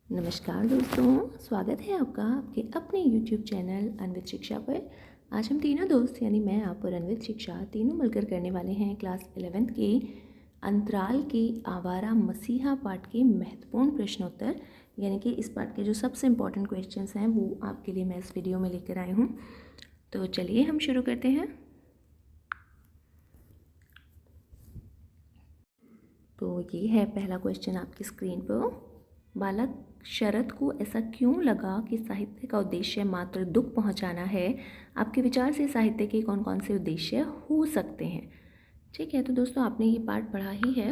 नमस्कार दोस्तों, स्वागत है आपका आपके अपने YouTube चैनल अन्वित शिक्षा पर। आज हम तीनों दोस्त यानी मैं, आप और अन्वित शिक्षा तीनों मिलकर करने वाले हैं क्लास 11th के अंतराल के आवारा मसीहा पाठ के महत्वपूर्ण प्रश्नोत्तर। यानी कि इस पाठ के जो सबसे इम्पॉर्टेंट क्वेश्चंस हैं वो आपके लिए मैं इस वीडियो में लेकर आई हूँ। तो चलिए हम शुरू करते हैं। तो ये है पहला क्वेश्चन आपकी स्क्रीन पर। बालक शरद को ऐसा क्यों लगा कि साहित्य का उद्देश्य मात्र दुख पहुंचाना है? आपके विचार से साहित्य के कौन कौन से उद्देश्य हो सकते हैं? ठीक है, तो दोस्तों आपने ये पाठ पढ़ा ही है।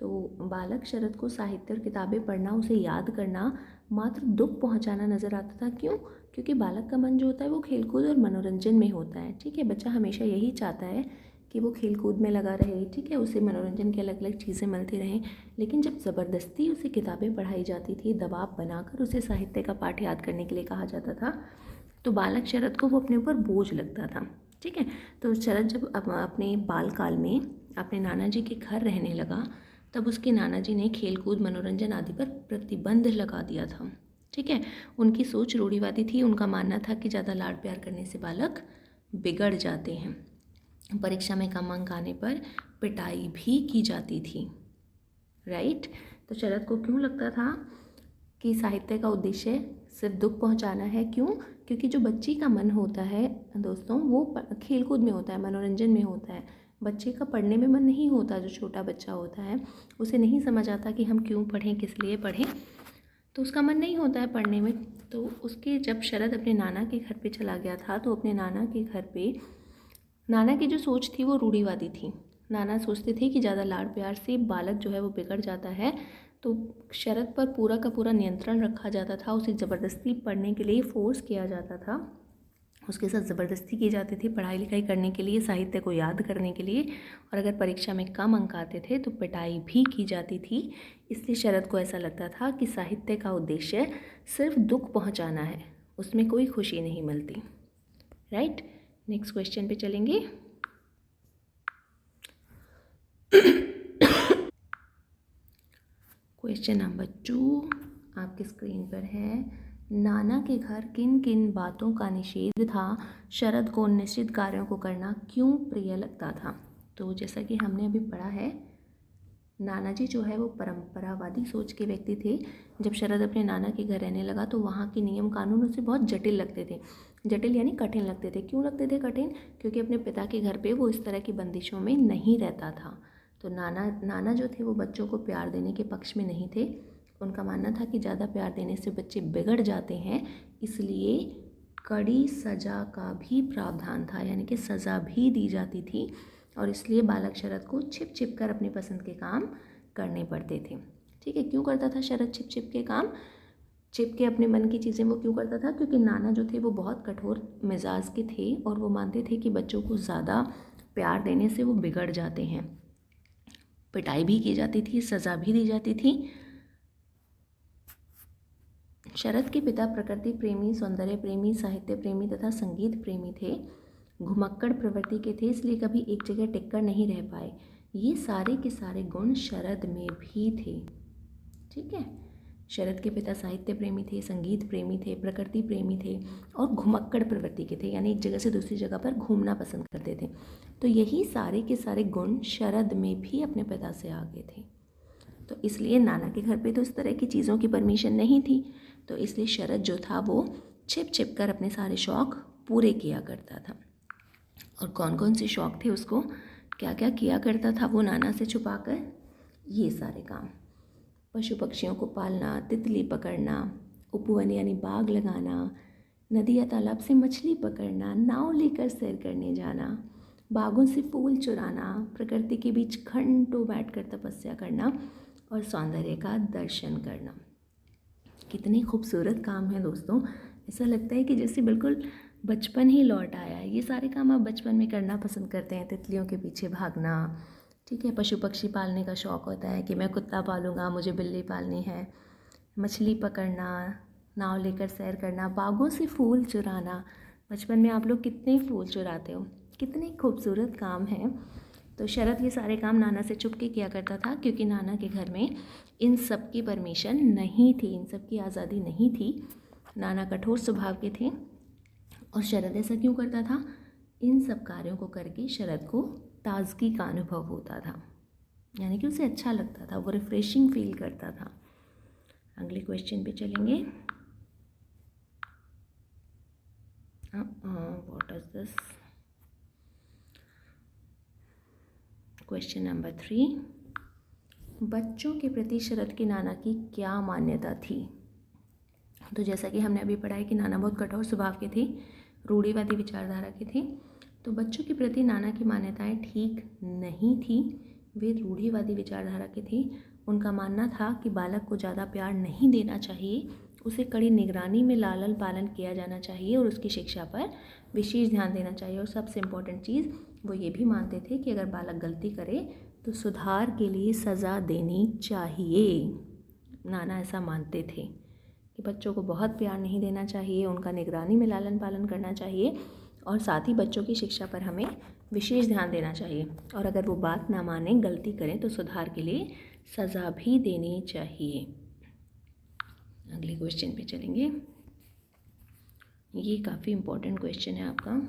तो बालक शरद को साहित्य और किताबें पढ़ना, उसे याद करना मात्र दुख पहुंचाना नज़र आता था। क्यों? क्योंकि बालक का मन जो होता है वो खेलकूद और मनोरंजन में होता है। ठीक है, बच्चा हमेशा यही चाहता है कि वो खेलकूद में लगा रहे, ठीक है, उसे मनोरंजन की अलग अलग चीज़ें मिलती रहें। लेकिन जब ज़बरदस्ती उसे किताबें पढ़ाई जाती थी, दबाव बनाकर उसे साहित्य का पाठ याद करने के लिए कहा जाता था, तो बालक शरद को वो अपने ऊपर बोझ लगता था। ठीक है, तो शरद जब अपने बाल काल में अपने नाना जी के घर रहने लगा, तब उसके नाना जी ने खेलकूद मनोरंजन आदि पर प्रतिबंध लगा दिया था। ठीक है, उनकी सोच रूढ़िवादी थी। उनका मानना था कि ज़्यादा लाड प्यार करने से बालक बिगड़ जाते हैं। परीक्षा में कम अंक आने पर पिटाई भी की जाती थी। राइट, तो शरद को क्यों लगता था कि साहित्य का उद्देश्य सिर्फ दुख पहुंचाना है? क्यों? क्योंकि जो बच्ची का मन होता है दोस्तों, वो खेलकूद में होता है, मनोरंजन में होता है। बच्चे का पढ़ने में मन नहीं होता। जो छोटा बच्चा होता है उसे नहीं समझ आता कि हम क्यों पढ़ें, किस लिए पढ़ें, तो उसका मन नहीं होता है पढ़ने में। तो उसके जब शरद अपने नाना के घर पे चला गया था, तो अपने नाना के घर पे नाना की जो सोच थी वो रूढ़िवादी थी। नाना सोचते थे कि ज़्यादा लाड प्यार से बालक जो है वो बिगड़ जाता है। तो शरद पर पूरा का पूरा नियंत्रण रखा जाता था। उसे ज़बरदस्ती पढ़ने के लिए फोर्स किया जाता था। उसके साथ ज़बरदस्ती की जाती थी पढ़ाई लिखाई करने के लिए, साहित्य को याद करने के लिए। और अगर परीक्षा में कम अंक आते थे तो पिटाई भी की जाती थी। इसलिए शरद को ऐसा लगता था कि साहित्य का उद्देश्य सिर्फ दुख पहुँचाना है, उसमें कोई खुशी नहीं मिलती। राइट, नेक्स्ट क्वेश्चन पे चलेंगे। क्वेश्चन नंबर 2 आपकी स्क्रीन पर है। नाना के घर किन किन बातों का निषेध था? शरद को निश्चित कार्यों को करना क्यों प्रिय लगता था? तो जैसा कि हमने अभी पढ़ा है, नाना जी जो है वो परंपरावादी सोच के व्यक्ति थे। जब शरद अपने नाना के घर रहने लगा तो वहाँ के नियम कानून उसे बहुत जटिल लगते थे। जटिल यानी कठिन लगते थे। क्यों लगते थे कठिन? क्योंकि अपने पिता के घर पे वो इस तरह की बंदिशों में नहीं रहता था। तो नाना जो थे वो बच्चों को प्यार देने के पक्ष में नहीं थे। उनका मानना था कि ज़्यादा प्यार देने से बच्चे बिगड़ जाते हैं, इसलिए कड़ी सज़ा का भी प्रावधान था, यानी कि सज़ा भी दी जाती थी। और इसलिए बालक शरद को छिप छिप कर अपनी पसंद के काम करने पड़ते थे। ठीक है, क्यों करता था शरद छिप छिप के काम? छिप के अपने मन की चीज़ें वो क्यों करता था? क्योंकि नाना जो थे वो बहुत कठोर मिजाज के थे और वो मानते थे कि बच्चों को ज़्यादा प्यार देने से वो बिगड़ जाते हैं। पिटाई भी की जाती थी, सज़ा भी दी जाती थी। शरद के पिता प्रकृति प्रेमी, सौंदर्य प्रेमी, साहित्य प्रेमी तथा संगीत प्रेमी थे। घुमक्कड़ प्रवृत्ति के थे, इसलिए कभी एक जगह टिककर नहीं रह पाए। ये सारे के सारे गुण शरद में भी थे। ठीक है, शरद के पिता साहित्य प्रेमी थे, संगीत प्रेमी थे, प्रकृति प्रेमी थे और घुमक्कड़ प्रवृत्ति के थे, यानी एक जगह से दूसरी जगह पर घूमना पसंद करते थे। तो यही सारे के सारे गुण शरद में भी अपने पिता से आगे थे। तो इसलिए नाना के घर पे तो इस तरह की चीज़ों की परमिशन नहीं थी। तो इसलिए शरद जो था वो छिप छिप कर अपने सारे शौक़ पूरे किया करता था। और कौन कौन से शौक़ थे, उसको क्या क्या किया करता था वो नाना से छुपाकर? ये सारे काम: पशु पक्षियों को पालना, तितली पकड़ना, उपवन यानी बाग लगाना, नदी या तालाब से मछली पकड़ना, नाव लेकर सैर करने जाना, बागों से फूल चुराना, प्रकृति के बीच घंटों बैठकर तपस्या करना और सौंदर्य का दर्शन करना। कितने खूबसूरत काम हैं दोस्तों। ऐसा लगता है कि जैसे बिल्कुल बचपन ही लौट आया है। ये सारे काम आप बचपन में करना पसंद करते हैं। तितलियों के पीछे भागना, ठीक है, पशु पक्षी पालने का शौक़ होता है कि मैं कुत्ता पालूंगा, मुझे बिल्ली पालनी है, मछली पकड़ना, नाव लेकर सैर करना, बागों से फूल चुराना। बचपन में आप लोग कितने फूल चुराते हो, कितने खूबसूरत काम हैं। तो शरद ये सारे काम नाना से छुप के किया करता था, क्योंकि नाना के घर में इन सब की परमिशन नहीं थी, इन सब की आज़ादी नहीं थी। नाना कठोर स्वभाव के थे और शरद ऐसा क्यों करता था? इन सब कार्यों को करके शरद को ताजगी का अनुभव होता था, यानी कि उसे अच्छा लगता था, वो रिफ्रेशिंग फील करता था। अगले क्वेश्चन पे चलेंगे। What is this? Question number 3, बच्चों के प्रति शरद के नाना की क्या मान्यता थी? तो जैसा कि हमने अभी पढ़ा है कि नाना बहुत कठोर स्वभाव के थे, रूढ़िवादी विचारधारा के थे। तो बच्चों के प्रति नाना की मान्यताएं ठीक नहीं थी, वे रूढ़िवादी विचारधारा के थे। उनका मानना था कि बालक को ज़्यादा प्यार नहीं देना चाहिए, उसे कड़ी निगरानी में लालन पालन किया जाना चाहिए और उसकी शिक्षा पर विशेष ध्यान देना चाहिए। और सबसे इम्पोर्टेंट चीज़ वो ये भी मानते थे कि अगर बालक गलती करे तो सुधार के लिए सज़ा देनी चाहिए। नाना ऐसा मानते थे कि बच्चों को बहुत प्यार नहीं देना चाहिए, उनका निगरानी में लालन पालन करना चाहिए और साथ ही बच्चों की शिक्षा पर हमें विशेष ध्यान देना चाहिए। और अगर वो बात ना माने, गलती करें तो सुधार के लिए सज़ा भी देनी चाहिए। अगले क्वेश्चन पे चलेंगे। ये काफ़ी इम्पोर्टेंट क्वेश्चन है आपका।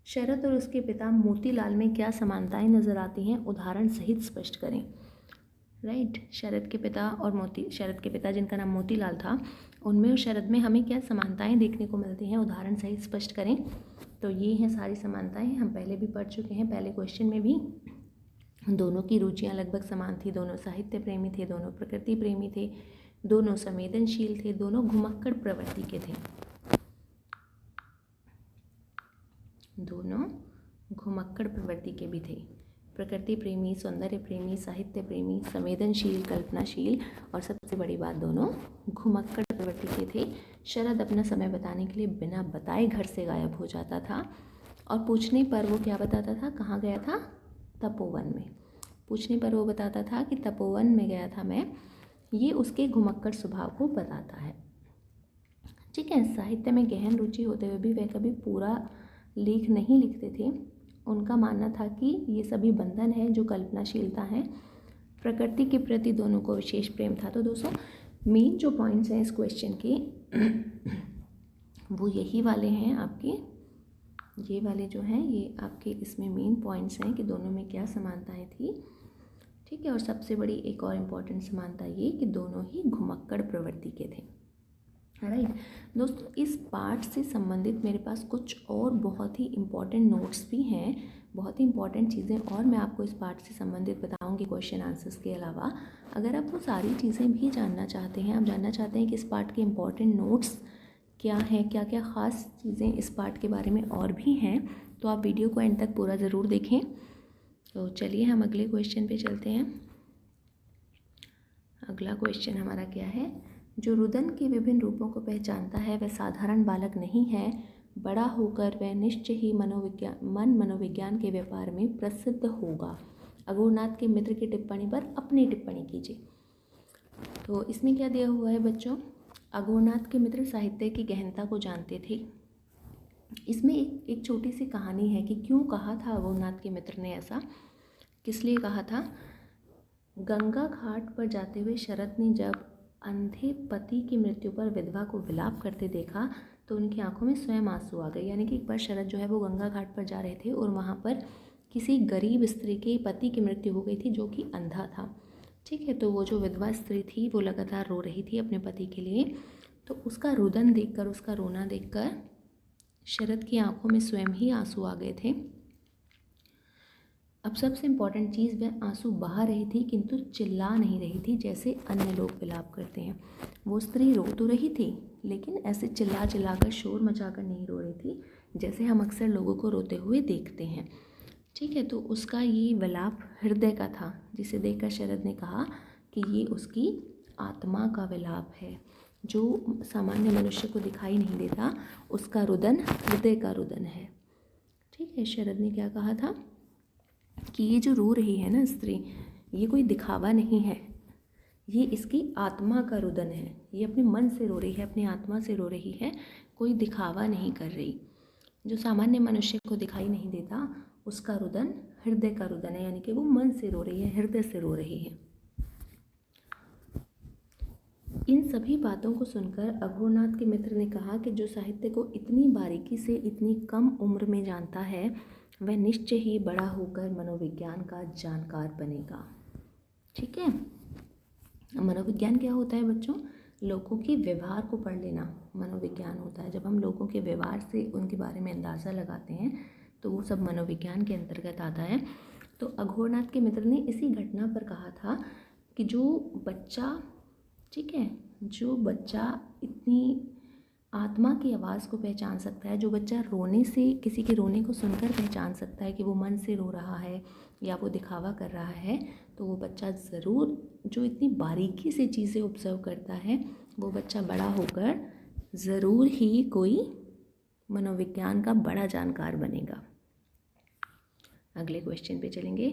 शरद और उसके पिता मोतीलाल में क्या समानताएं नज़र आती हैं? उदाहरण सहित स्पष्ट करें। राइट, शरद के पिता जिनका नाम मोतीलाल था, उनमें और शरद में हमें क्या समानताएं देखने को मिलती हैं? उदाहरण सहित स्पष्ट करें। तो ये हैं सारी समानताएं, हम पहले भी पढ़ चुके हैं, पहले क्वेश्चन में भी। दोनों की रुचियां लगभग समान थी, दोनों साहित्य प्रेमी थे, दोनों प्रकृति प्रेमी थे, दोनों संवेदनशील थे, दोनों घुमक्कड़ प्रवृत्ति के थे। दोनों घुमक्कड़ प्रवृत्ति के भी थे। प्रकृति प्रेमी, सौंदर्य प्रेमी, साहित्य प्रेमी, संवेदनशील, कल्पनाशील और सबसे बड़ी बात, दोनों घुमक्कड़ प्रवृत्ति के थे। शरद अपना समय बताने के लिए बिना बताए घर से गायब हो जाता था और पूछने पर वो क्या बताता था? कहाँ गया था? तपोवन में। पूछने पर वो बताता था कि तपोवन में गया था मैं। ये उसके घुमक्कड़ स्वभाव को बताता है। ठीक है, साहित्य में गहन रुचि होते हुए भी वे कभी पूरा लेख नहीं लिखते थे। उनका मानना था कि ये सभी बंधन है जो कल्पनाशीलता है। प्रकृति के प्रति दोनों को विशेष प्रेम था। तो दोस्तों, मेन जो पॉइंट्स हैं इस क्वेश्चन के वो यही वाले हैं आपके, ये वाले जो हैं ये आपके इसमें मेन पॉइंट्स हैं कि दोनों में क्या समानताएं थी। ठीक है, और सबसे बड़ी एक और इम्पॉर्टेंट समानता ये कि दोनों ही घुमक्कड़ प्रवृत्ति के थे। राइट दोस्तों, इस पार्ट से संबंधित मेरे पास कुछ और बहुत ही इम्पॉर्टेंट नोट्स भी हैं, बहुत ही इम्पॉर्टेंट चीज़ें और मैं आपको इस पार्ट से संबंधित बताऊंगी क्वेश्चन आंसर्स के अलावा। अगर आप वो सारी चीज़ें भी जानना चाहते हैं, आप जानना चाहते हैं कि इस पार्ट के इम्पॉर्टेंट नोट्स क्या हैं, क्या क्या ख़ास चीज़ें इस पार्ट के बारे में और भी हैं, तो आप वीडियो को एंड तक पूरा ज़रूर देखें। तो चलिए हम अगले क्वेश्चन पे चलते हैं। अगला क्वेश्चन हमारा क्या है? जो रुदन के विभिन्न रूपों को पहचानता है वह साधारण बालक नहीं है, बड़ा होकर वह निश्चय ही मनोविज्ञान के व्यापार में प्रसिद्ध होगा। अघोरनाथ के मित्र की टिप्पणी पर अपनी टिप्पणी कीजिए। तो इसमें क्या दिया हुआ है बच्चों? अघोरनाथ के मित्र साहित्य की गहनता को जानते थे। इसमें एक छोटी सी कहानी है कि क्यों कहा था अघोरनाथ के मित्र ने ऐसा, किस लिए कहा था। गंगा घाट पर जाते हुए शरद ने जब अंधे पति की मृत्यु पर विधवा को विलाप करते देखा तो उनकी आंखों में स्वयं आंसू आ गए। यानी कि एक बार शरद जो है वो गंगा घाट पर जा रहे थे और वहाँ पर किसी गरीब स्त्री के पति की मृत्यु हो गई थी जो कि अंधा था। ठीक है, तो वो जो विधवा स्त्री थी वो लगातार रो रही थी अपने पति के लिए। तो उसका रुदन देखकर, उसका रोना देखकर शरद की आंखों में स्वयं ही आंसू आ गए थे। अब सबसे इम्पॉर्टेंट चीज़, वह आंसू बहा रही थी किंतु चिल्ला नहीं रही थी जैसे अन्य लोग विलाप करते हैं। वो स्त्री रो तो रही थी लेकिन ऐसे चिल्ला चिल्लाकर, शोर मचाकर नहीं रो रही थी जैसे हम अक्सर लोगों को रोते हुए देखते हैं। ठीक है, तो उसका ये विलाप हृदय का था, जिसे देखकर शरद ने कहा कि ये उसकी आत्मा का विलाप है, जो सामान्य मनुष्य को दिखाई नहीं देता, उसका रुदन हृदय का रुदन है। ठीक है, शरद ने क्या कहा था कि ये जो रो रही है ना स्त्री, ये कोई दिखावा नहीं है, ये इसकी आत्मा का रुदन है, ये अपने मन से रो रही है, अपनी आत्मा से रो रही है, कोई दिखावा नहीं कर रही। जो सामान्य मनुष्य को दिखाई नहीं देता उसका रुदन हृदय का रुदन है, यानी कि वो मन से रो रही है, हृदय से रो रही है। इन सभी बातों को सुनकर अघोरनाथ के मित्र ने कहा कि जो साहित्य को इतनी बारीकी से इतनी कम उम्र में जानता है वह निश्चय ही बड़ा होकर मनोविज्ञान का जानकार बनेगा। ठीक है, मनोविज्ञान क्या होता है बच्चों? लोगों के व्यवहार को पढ़ लेना मनोविज्ञान होता है। जब हम लोगों के व्यवहार से उनके बारे में अंदाज़ा लगाते हैं तो वो सब मनोविज्ञान के अंतर्गत आता है। तो अघोरनाथ के मित्र ने इसी घटना पर कहा था कि जो बच्चा, ठीक है, जो बच्चा इतनी आत्मा की आवाज़ को पहचान सकता है, जो बच्चा रोने से, किसी के रोने को सुनकर पहचान सकता है कि वो मन से रो रहा है या वो दिखावा कर रहा है, तो वो बच्चा ज़रूर, जो इतनी बारीकी से चीज़ें ऑब्जर्व करता है, वो बच्चा बड़ा होकर ज़रूर ही कोई मनोविज्ञान का बड़ा जानकार बनेगा। अगले क्वेश्चन पे चलेंगे।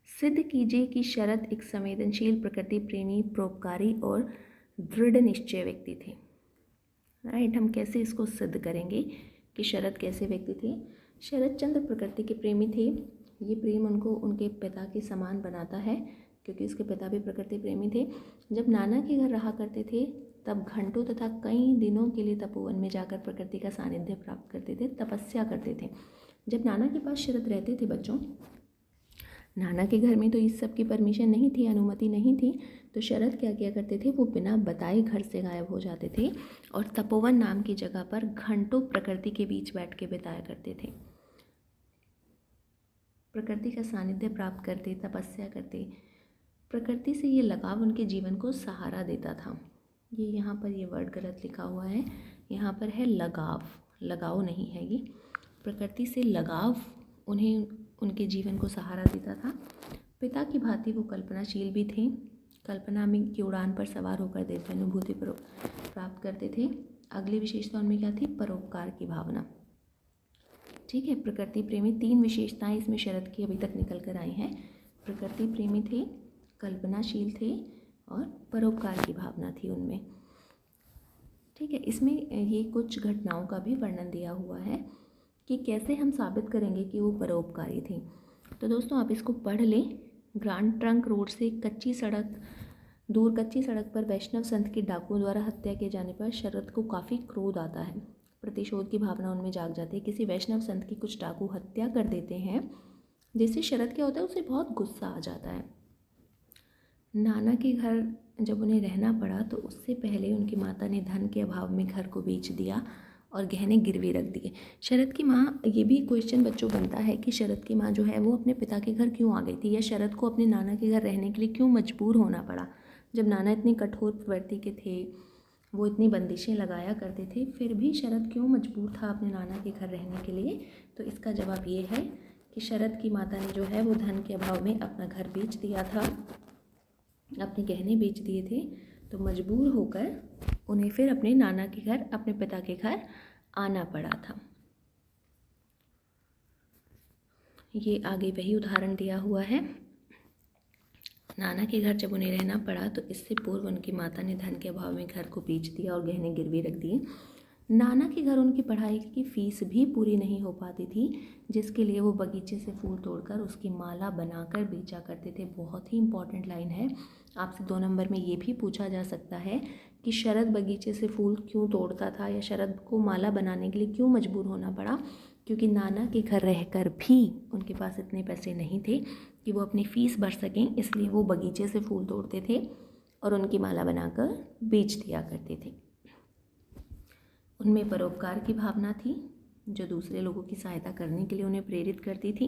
सिद्ध कीजिए कि शरद एक संवेदनशील, प्रकृति प्रेमी, परोपकारी और दृढ़ निश्चय व्यक्ति थे। राइट, हम कैसे इसको सिद्ध करेंगे कि शरद कैसे व्यक्ति थे? शरद चंद्र प्रकृति के प्रेमी थे। ये प्रेम उनको उनके पिता के समान बनाता है क्योंकि उसके पिता भी प्रकृति प्रेमी थे। जब नाना के घर रहा करते थे तब घंटों तथा कई दिनों के लिए तपोवन में जाकर प्रकृति का सानिध्य प्राप्त करते थे, तपस्या करते थे। जब नाना के पास शरद रहते थे बच्चों, नाना के घर में तो इस सब की परमिशन नहीं थी, अनुमति नहीं थी, तो शरद क्या किया करते थे, वो बिना बताए घर से गायब हो जाते थे और तपोवन नाम की जगह पर घंटों प्रकृति के बीच बैठ के बिताया करते थे। प्रकृति का सानिध्य प्राप्त करते, तपस्या करते। प्रकृति से ये लगाव उनके जीवन को सहारा देता था। ये यहाँ पर ये वर्ड गलत लिखा हुआ है, यहाँ पर है लगाव, लगाव नहीं है ये। प्रकृति से लगाव उन्हें उनके जीवन को सहारा देता था। पिता की भांति वो कल्पनाशील भी थे। कल्पना में की उड़ान पर सवार होकर दिव्यानुभूति प्राप्त करते थे। अगली विशेषता उनमें क्या थी? परोपकार की भावना। ठीक है, प्रकृति प्रेमी, 3 विशेषताएं इसमें शरद की अभी तक निकल कर आई हैं। प्रकृति प्रेमी थे, कल्पनाशील थे और परोपकार की भावना थी उनमें। ठीक है, इसमें ये कुछ घटनाओं का भी वर्णन दिया हुआ है कि कैसे हम साबित करेंगे कि वो परोपकारी थी। तो दोस्तों आप इसको पढ़ लें। ग्रांड ट्रंक रोड से कच्ची सड़क पर वैष्णव संत के डाकुओं द्वारा हत्या किए जाने पर शरद को काफ़ी क्रोध आता है। प्रतिशोध की भावना उनमें जाग जाती है। किसी वैष्णव संत की कुछ डाकू हत्या कर देते हैं, जिससे शरद क्या होता है, उसे बहुत गुस्सा आ जाता है। नाना के घर जब उन्हें रहना पड़ा तो उससे पहले उनकी माता ने धन के अभाव में घर को बेच दिया और गहने गिरवी रख दिए। शरद की माँ, ये भी क्वेश्चन बच्चों बनता है कि शरद की माँ जो है वो अपने पिता के घर क्यों आ गई थी, या शरद को अपने नाना के घर रहने के लिए क्यों मजबूर होना पड़ा। जब नाना इतने कठोर प्रवृत्ति के थे, वो इतनी बंदिशें लगाया करते थे, फिर भी शरद क्यों मजबूर था अपने नाना के घर रहने के लिए? तो इसका जवाब ये है कि शरद की माता ने जो है वो धन के अभाव में अपना घर बेच दिया था, अपने गहने बेच दिए थे, तो मजबूर होकर उन्हें फिर अपने नाना के घर, अपने पिता के घर आना पड़ा था। ये आगे वही उदाहरण दिया हुआ है। नाना के घर जब उन्हें रहना पड़ा तो इससे पूर्व उनकी माता ने धन के अभाव में घर को बेच दिया और गहने गिरवी रख दिए। नाना के घर उनकी पढ़ाई की फीस भी पूरी नहीं हो पाती थी, जिसके लिए वो बगीचे से फूल तोड़कर उसकी माला बनाकर बेचा करते थे। बहुत ही इंपॉर्टेंट लाइन है, आपसे 2 नंबर में ये भी पूछा जा सकता है कि शरद बगीचे से फूल क्यों तोड़ता था, या शरद को माला बनाने के लिए क्यों मजबूर होना पड़ा? क्योंकि नाना के घर रहकर भी उनके पास इतने पैसे नहीं थे कि वो अपनी फ़ीस भर सकें, इसलिए वो बगीचे से फूल तोड़ते थे और उनकी माला बनाकर बेच दिया करते थे। उनमें परोपकार की भावना थी जो दूसरे लोगों की सहायता करने के लिए उन्हें प्रेरित करती थी।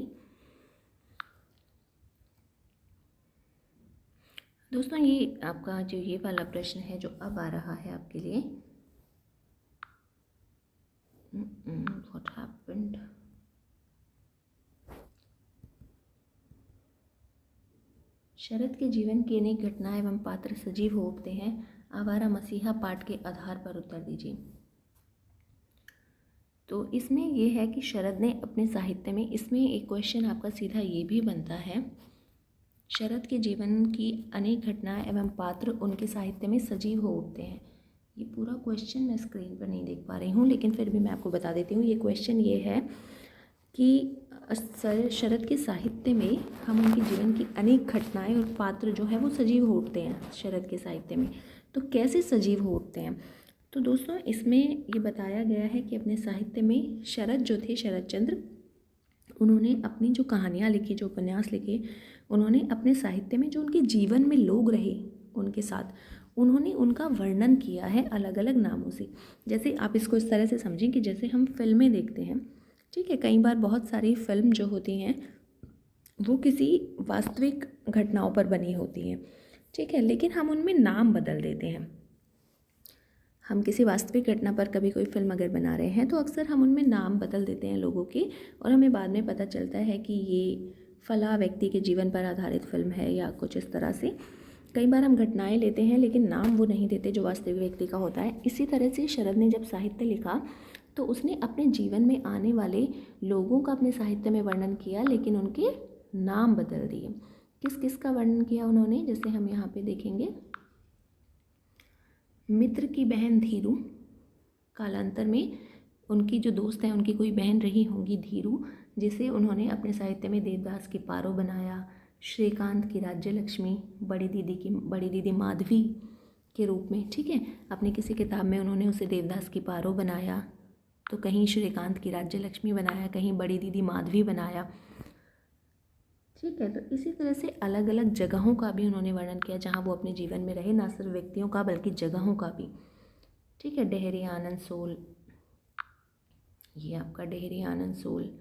दोस्तों ये आपका जो ये वाला प्रश्न है जो अब आ रहा है आपके लिए, व्हाट हैपेंड, शरद के जीवन की अनेक घटनाएं एवं पात्र सजीव हो उठते हैं। आवारा मसीहा पाठ के आधार पर उत्तर दीजिए। तो इसमें यह है कि शरद ने अपने साहित्य में, इसमें एक क्वेश्चन आपका सीधा ये भी बनता है, शरद के जीवन की अनेक घटनाएं एवं पात्र उनके साहित्य में सजीव हो उठते हैं। ये पूरा क्वेश्चन मैं स्क्रीन पर नहीं देख पा रही हूँ, लेकिन फिर भी मैं आपको बता देती हूँ। ये क्वेश्चन ये है कि शरद के साहित्य में हम उनके जीवन की अनेक घटनाएं और पात्र जो है वो सजीव हो उठते हैं शरद के साहित्य में। तो कैसे सजीव हो उठते हैं? तो दोस्तों इसमें ये बताया गया है कि अपने साहित्य में शरद जो थे, शरद चंद्र, उन्होंने अपनी जो कहानियाँ लिखी, जो उपन्यास लिखे, उन्होंने अपने साहित्य में जो उनके जीवन में लोग रहे उनके साथ, उन्होंने उनका वर्णन किया है अलग अलग नामों से। जैसे आप इसको इस तरह से समझें कि जैसे हम फिल्में देखते हैं, ठीक है, कई बार बहुत सारी फिल्म जो होती हैं वो किसी वास्तविक घटनाओं पर बनी होती हैं, ठीक है, लेकिन हम उनमें नाम बदल देते हैं। हम किसी वास्तविक घटना पर कभी कोई फिल्म अगर बना रहे हैं तो अक्सर हम उनमें नाम बदल देते हैं लोगों के, और हमें बाद में पता चलता है कि ये फला व्यक्ति के जीवन पर आधारित फिल्म है या कुछ इस तरह से। कई बार हम घटनाएं लेते हैं लेकिन नाम वो नहीं देते जो वास्तविक व्यक्ति का होता है। इसी तरह से शरद ने जब साहित्य लिखा तो उसने अपने जीवन में आने वाले लोगों का अपने साहित्य में वर्णन किया, लेकिन उनके नाम बदल दिए। किस किस का वर्णन किया उन्होंने? जैसे हम यहाँ पे देखेंगे, मित्र की बहन धीरू, कालांतर में उनकी जो दोस्त हैं उनकी कोई बहन रही होंगी धीरू, जिसे उन्होंने अपने साहित्य में देवदास की पारो बनाया। श्रीकांत की राज्य लक्ष्मी, बड़ी दीदी माधवी के रूप में, ठीक है, अपनी किसी किताब में उन्होंने उसे देवदास की पारो बनाया, तो कहीं श्रीकांत की राज्य लक्ष्मी बनाया, कहीं बड़ी दीदी माधवी बनाया, ठीक है। तो इसी तरह से अलग अलग जगहों का भी उन्होंने वर्णन किया जहाँ वो अपने जीवन में रहे, ना सिर्फ व्यक्तियों का बल्कि जगहों का भी, ठीक है। डेहरी आनंद सोल, ये आपका डेहरी आनंद सोल।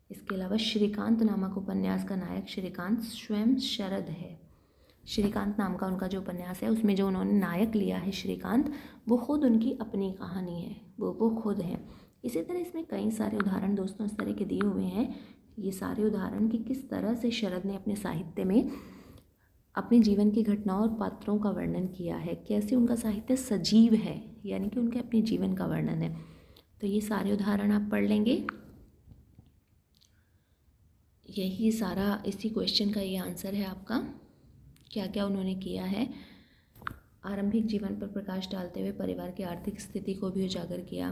इसके अलावा श्रीकांत नामक उपन्यास का नायक श्रीकांत स्वयं शरद है। श्रीकांत नाम का उनका जो उपन्यास है उसमें जो उन्होंने नायक लिया है श्रीकांत, वो खुद उनकी अपनी कहानी है, वो खुद है। इसी तरह इसमें कई सारे उदाहरण दोस्तों इस तरह के दिए हुए हैं। ये सारे उदाहरण कि किस तरह से शरद ने अपने साहित्य में अपने जीवन की घटनाओं और पात्रों का वर्णन किया है, कैसे उनका साहित्य सजीव है, यानी कि उनके अपने जीवन का वर्णन है। तो ये सारे उदाहरण आप पढ़ लेंगे। यही सारा इसी क्वेश्चन का ये आंसर है आपका, क्या क्या उन्होंने किया है। आरंभिक जीवन पर प्रकाश डालते हुए परिवार की आर्थिक स्थिति को भी उजागर किया,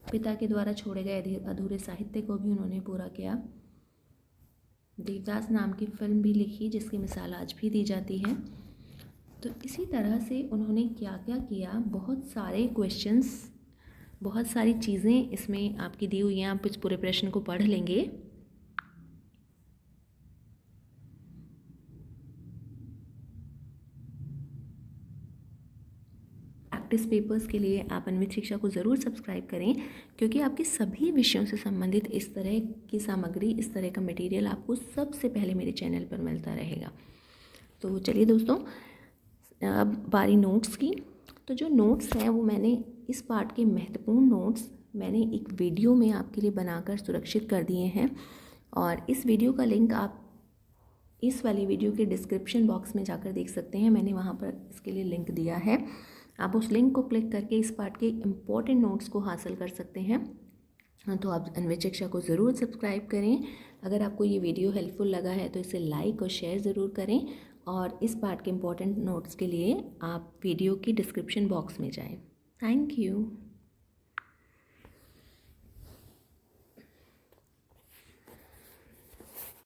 पिता के द्वारा छोड़े गए अधूरे साहित्य को भी उन्होंने पूरा किया, देवदास नाम की फिल्म भी लिखी जिसकी मिसाल आज भी दी जाती है। तो इसी तरह से उन्होंने क्या क्या किया, बहुत सारे क्वेश्चंस, बहुत सारी चीज़ें इसमें आपकी दी हुई हैं। आप इस पूरे प्रश्न को पढ़ लेंगे। प्रैक्टिस पेपर्स के लिए आप अन्वित शिक्षा को ज़रूर सब्सक्राइब करें, क्योंकि आपके सभी विषयों से संबंधित इस तरह की सामग्री, इस तरह का मटेरियल आपको सबसे पहले मेरे चैनल पर मिलता रहेगा। तो चलिए दोस्तों, अब बारी नोट्स की। तो जो नोट्स हैं वो मैंने इस पार्ट के महत्वपूर्ण नोट्स मैंने एक वीडियो में आपके लिए बनाकर सुरक्षित कर दिए हैं, और इस वीडियो का लिंक आप इस वाली वीडियो के डिस्क्रिप्शन बॉक्स में जाकर देख सकते हैं। मैंने वहाँ पर इसके लिए लिंक दिया है, आप उस लिंक को क्लिक करके इस पार्ट के इम्पॉर्टेंट नोट्स को हासिल कर सकते हैं। तो आप अन्वित शिक्षा को ज़रूर सब्सक्राइब करें। अगर आपको ये वीडियो हेल्पफुल लगा है तो इसे लाइक और शेयर ज़रूर करें, और इस पार्ट के इम्पॉर्टेंट नोट्स के लिए आप वीडियो की डिस्क्रिप्शन बॉक्स में जाएं। Thank you.